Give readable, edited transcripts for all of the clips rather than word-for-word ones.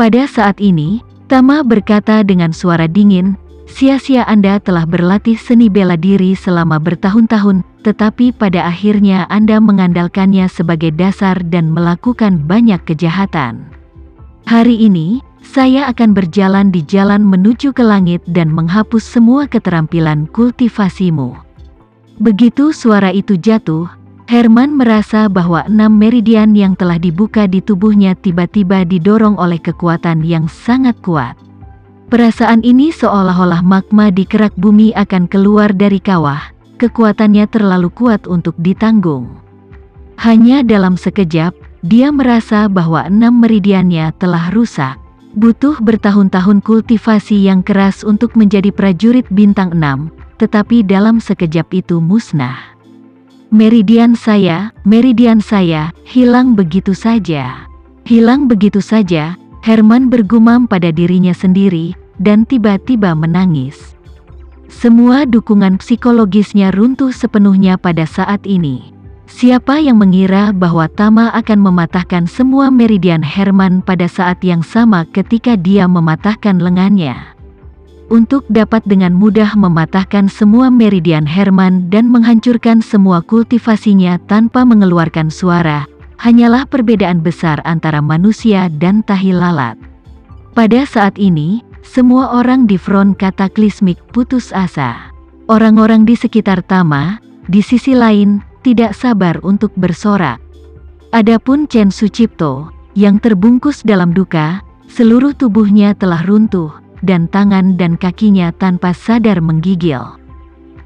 Pada saat ini, Tama berkata dengan suara dingin, "Sia-sia Anda telah berlatih seni bela diri selama bertahun-tahun, tetapi pada akhirnya Anda mengandalkannya sebagai dasar dan melakukan banyak kejahatan. Hari ini, saya akan berjalan di jalan menuju ke langit dan menghapus semua keterampilan kultivasimu." Begitu suara itu jatuh, Herman merasa bahwa 6 meridian yang telah dibuka di tubuhnya tiba-tiba didorong oleh kekuatan yang sangat kuat. Perasaan ini seolah-olah magma di kerak bumi akan keluar dari kawah, kekuatannya terlalu kuat untuk ditanggung. Hanya dalam sekejap, dia merasa bahwa 6 meridiannya telah rusak. Butuh bertahun-tahun kultivasi yang keras untuk menjadi prajurit bintang 6, tetapi dalam sekejap itu musnah. Meridian saya, hilang begitu saja. Hilang begitu saja, Herman bergumam pada dirinya sendiri, dan tiba-tiba menangis. Semua dukungan psikologisnya runtuh sepenuhnya pada saat ini. Siapa yang mengira bahwa Tama akan mematahkan semua meridian Herman pada saat yang sama ketika dia mematahkan lengannya? Untuk dapat dengan mudah mematahkan semua meridian Herman dan menghancurkan semua kultivasinya tanpa mengeluarkan suara, hanyalah perbedaan besar antara manusia dan tahi lalat. Pada saat ini, semua orang di front kataklismik putus asa. Orang-orang di sekitar Tama, di sisi lain, tidak sabar untuk bersorak. Adapun Chen Sucipto, yang terbungkus dalam duka, seluruh tubuhnya telah runtuh, dan tangan dan kakinya tanpa sadar menggigil.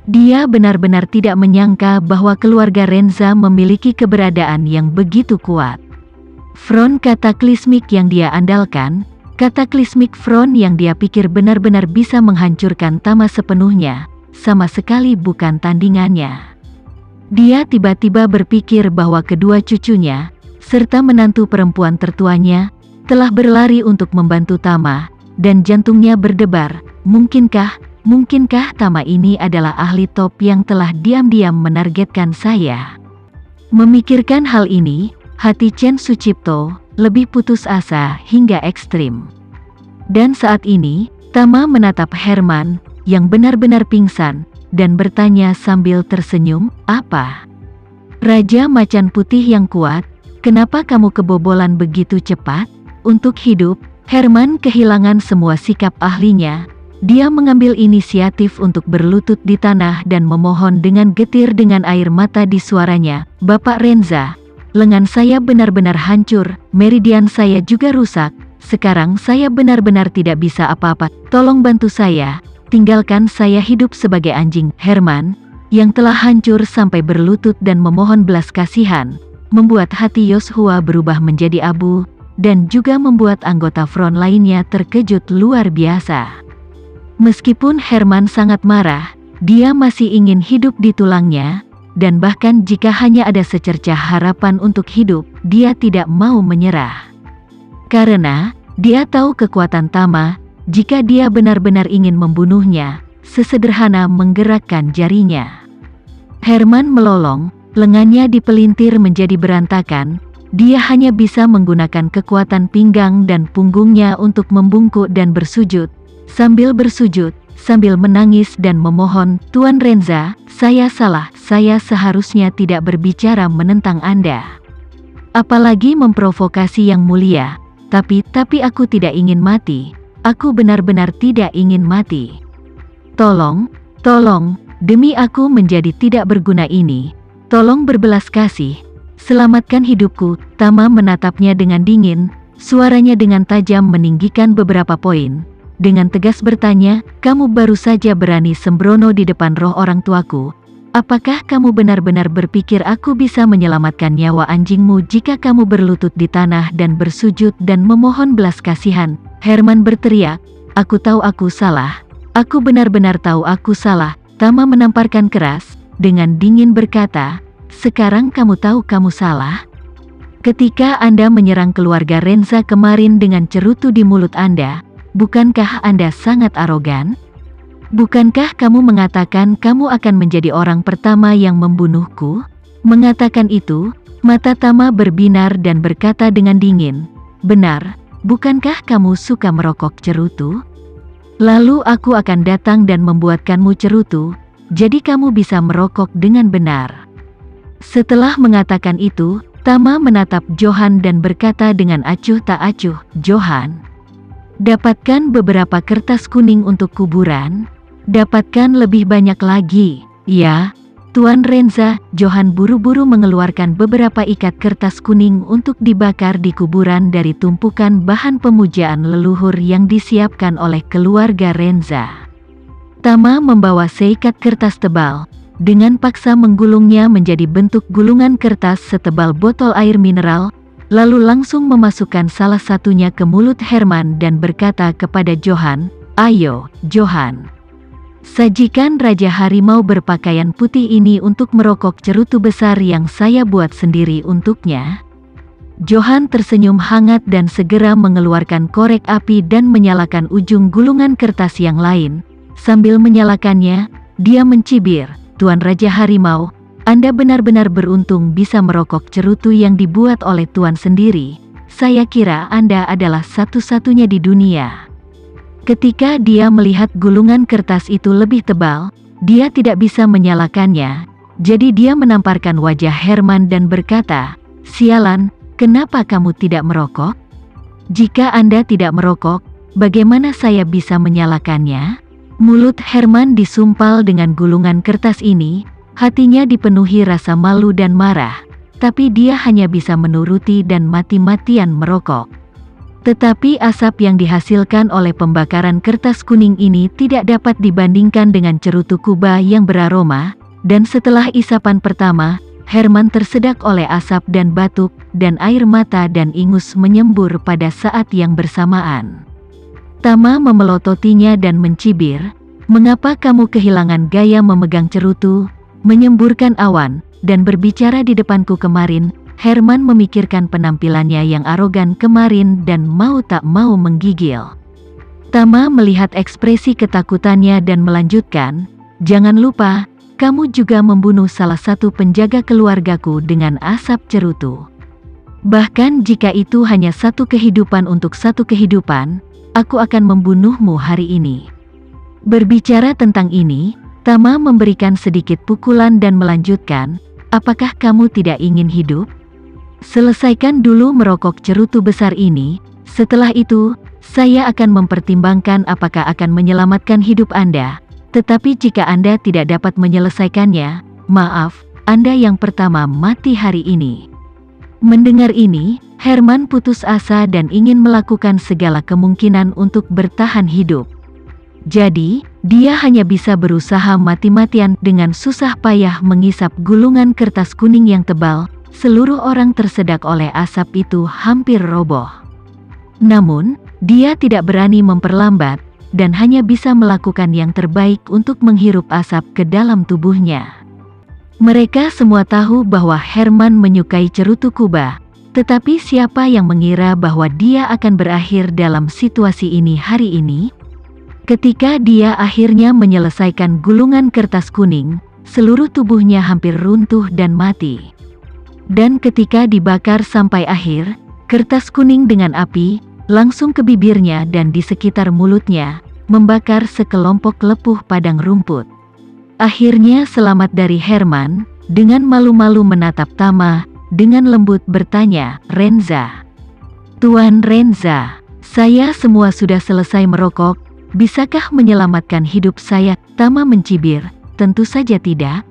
Dia benar-benar tidak menyangka bahwa keluarga Renza memiliki keberadaan yang begitu kuat. Front kataklismik yang dia andalkan, kataklismik front yang dia pikir benar-benar bisa menghancurkan Tama sepenuhnya, sama sekali bukan tandingannya. Dia tiba-tiba berpikir bahwa kedua cucunya, serta menantu perempuan tertuanya, telah berlari untuk membantu Tama, dan jantungnya berdebar. Mungkinkah Tama ini adalah ahli top yang telah diam-diam menargetkan saya? Memikirkan hal ini, hati Chen Sucipto lebih putus asa hingga ekstrim. Dan saat ini, Tama menatap Herman, yang benar-benar pingsan, dan bertanya sambil tersenyum, "Apa? Raja Macan Putih yang kuat, kenapa kamu kebobolan begitu cepat?" Untuk hidup, Herman kehilangan semua sikap ahlinya. Dia mengambil inisiatif untuk berlutut di tanah dan memohon dengan getir dengan air mata di suaranya, "Bapak Renza, lengan saya benar-benar hancur, meridian saya juga rusak, sekarang saya benar-benar tidak bisa apa-apa, tolong bantu saya, tinggalkan saya hidup sebagai anjing." Herman, yang telah hancur sampai berlutut dan memohon belas kasihan, membuat hati Yoshua berubah menjadi abu, dan juga membuat anggota front lainnya terkejut luar biasa. Meskipun Herman sangat marah, dia masih ingin hidup di tulangnya, dan bahkan jika hanya ada secercah harapan untuk hidup, dia tidak mau menyerah. Karena, dia tahu kekuatan Tama, jika dia benar-benar ingin membunuhnya, sesederhana menggerakkan jarinya. Herman melolong, lengannya dipelintir menjadi berantakan. Dia hanya bisa menggunakan kekuatan pinggang dan punggungnya untuk membungkuk dan bersujud, sambil menangis dan memohon, "Tuan Renza, saya salah, saya seharusnya tidak berbicara menentang Anda. Apalagi memprovokasi yang mulia, tapi aku tidak ingin mati, aku benar-benar tidak ingin mati. Tolong, demi aku menjadi tidak berguna ini, tolong berbelas kasih. Selamatkan hidupku." Tama menatapnya dengan dingin, suaranya dengan tajam meninggikan beberapa poin. Dengan tegas bertanya, "Kamu baru saja berani sembrono di depan roh orang tuaku. Apakah kamu benar-benar berpikir aku bisa menyelamatkan nyawa anjingmu jika kamu berlutut di tanah dan bersujud dan memohon belas kasihan?" Herman berteriak, "Aku tahu aku salah. Aku benar-benar tahu aku salah." Tama menamparkan keras, dengan dingin berkata, "Sekarang kamu tahu kamu salah? Ketika Anda menyerang keluarga Renza kemarin dengan cerutu di mulut Anda, bukankah Anda sangat arogan? Bukankah kamu mengatakan kamu akan menjadi orang pertama yang membunuhku?" Mengatakan itu, mata Tama berbinar dan berkata dengan dingin, "Benar, bukankah kamu suka merokok cerutu? Lalu aku akan datang dan membuatkanmu cerutu, jadi kamu bisa merokok dengan benar." Setelah mengatakan itu, Tama menatap Johan dan berkata dengan acuh tak acuh, "Johan, dapatkan beberapa kertas kuning untuk kuburan. Dapatkan lebih banyak lagi." "Ya, Tuan Renza." Johan buru-buru mengeluarkan beberapa ikat kertas kuning untuk dibakar di kuburan dari tumpukan bahan pemujaan leluhur yang disiapkan oleh keluarga Renza. Tama membawa seikat kertas tebal, dengan paksa menggulungnya menjadi bentuk gulungan kertas setebal botol air mineral, lalu langsung memasukkan salah satunya ke mulut Herman dan berkata kepada Johan, "Ayo, Johan. Sajikan Raja Harimau berpakaian putih ini untuk merokok cerutu besar yang saya buat sendiri untuknya." Johan tersenyum hangat dan segera mengeluarkan korek api dan menyalakan ujung gulungan kertas yang lain. Sambil menyalakannya, dia mencibir, "Tuan Raja Harimau, Anda benar-benar beruntung bisa merokok cerutu yang dibuat oleh Tuan sendiri. Saya kira Anda adalah satu-satunya di dunia." Ketika dia melihat gulungan kertas itu lebih tebal, dia tidak bisa menyalakannya. Jadi dia menamparkan wajah Herman dan berkata, "Sialan, kenapa kamu tidak merokok? Jika Anda tidak merokok, bagaimana saya bisa menyalakannya?" Mulut Herman disumpal dengan gulungan kertas ini, hatinya dipenuhi rasa malu dan marah, tapi dia hanya bisa menuruti dan mati-matian merokok. Tetapi asap yang dihasilkan oleh pembakaran kertas kuning ini tidak dapat dibandingkan dengan cerutu Kuba yang beraroma, dan setelah isapan pertama, Herman tersedak oleh asap dan batuk, dan air mata dan ingus menyembur pada saat yang bersamaan. Tama memelototinya dan mencibir, "Mengapa kamu kehilangan gaya memegang cerutu, menyemburkan awan, dan berbicara di depanku kemarin?" Herman memikirkan penampilannya yang arogan kemarin dan mau tak mau menggigil. Tama melihat ekspresi ketakutannya dan melanjutkan, "Jangan lupa, kamu juga membunuh salah satu penjaga keluargaku dengan asap cerutu. Bahkan jika itu hanya satu kehidupan untuk satu kehidupan, aku akan membunuhmu hari ini." Berbicara tentang ini, Tama memberikan sedikit pukulan dan melanjutkan, "Apakah kamu tidak ingin hidup? Selesaikan dulu merokok cerutu besar ini, setelah itu, saya akan mempertimbangkan apakah akan menyelamatkan hidup Anda, tetapi jika Anda tidak dapat menyelesaikannya, maaf, Anda yang pertama mati hari ini." Mendengar ini, Herman putus asa dan ingin melakukan segala kemungkinan untuk bertahan hidup. Jadi, dia hanya bisa berusaha mati-matian dengan susah payah mengisap gulungan kertas kuning yang tebal. Seluruh orang tersedak oleh asap itu hampir roboh. Namun, dia tidak berani memperlambat, dan hanya bisa melakukan yang terbaik untuk menghirup asap ke dalam tubuhnya. Mereka semua tahu bahwa Herman menyukai cerutu Kuba, tetapi siapa yang mengira bahwa dia akan berakhir dalam situasi ini hari ini? Ketika dia akhirnya menyelesaikan gulungan kertas kuning, seluruh tubuhnya hampir runtuh dan mati. Dan ketika dibakar sampai akhir, kertas kuning dengan api langsung ke bibirnya dan di sekitar mulutnya, membakar sekelompok lepuh padang rumput. Akhirnya selamat dari Herman, dengan malu-malu menatap Tama, dengan lembut bertanya, "Renza, Tuan Renza, saya semua sudah selesai merokok, bisakah menyelamatkan hidup saya?" Tama mencibir, "Tentu saja tidak.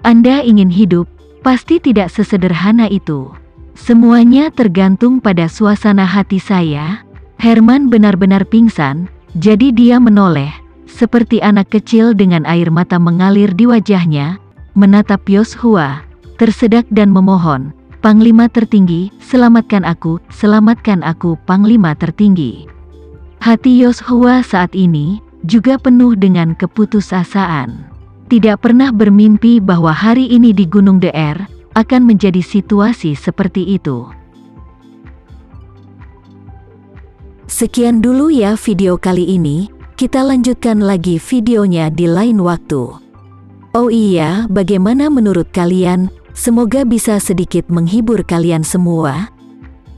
Anda ingin hidup, pasti tidak sesederhana itu. Semuanya tergantung pada suasana hati saya." Herman benar-benar pingsan, jadi dia menoleh, seperti anak kecil dengan air mata mengalir di wajahnya, menatap Yoshua, tersedak dan memohon, "Panglima tertinggi, selamatkan aku, Panglima tertinggi." Hati Yoshua saat ini juga penuh dengan keputusasaan. Tidak pernah bermimpi bahwa hari ini di Gunung DR akan menjadi situasi seperti itu. Sekian dulu ya video kali ini. Kita lanjutkan lagi videonya di lain waktu. Oh iya, bagaimana menurut kalian? Semoga bisa sedikit menghibur kalian semua.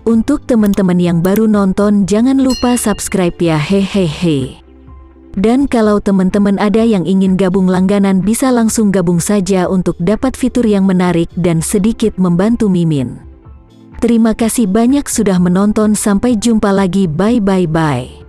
Untuk teman-teman yang baru nonton, jangan lupa subscribe ya, hehehe. Dan kalau teman-teman ada yang ingin gabung langganan, bisa langsung gabung saja untuk dapat fitur yang menarik dan sedikit membantu Mimin. Terima kasih banyak sudah menonton, sampai jumpa lagi, bye.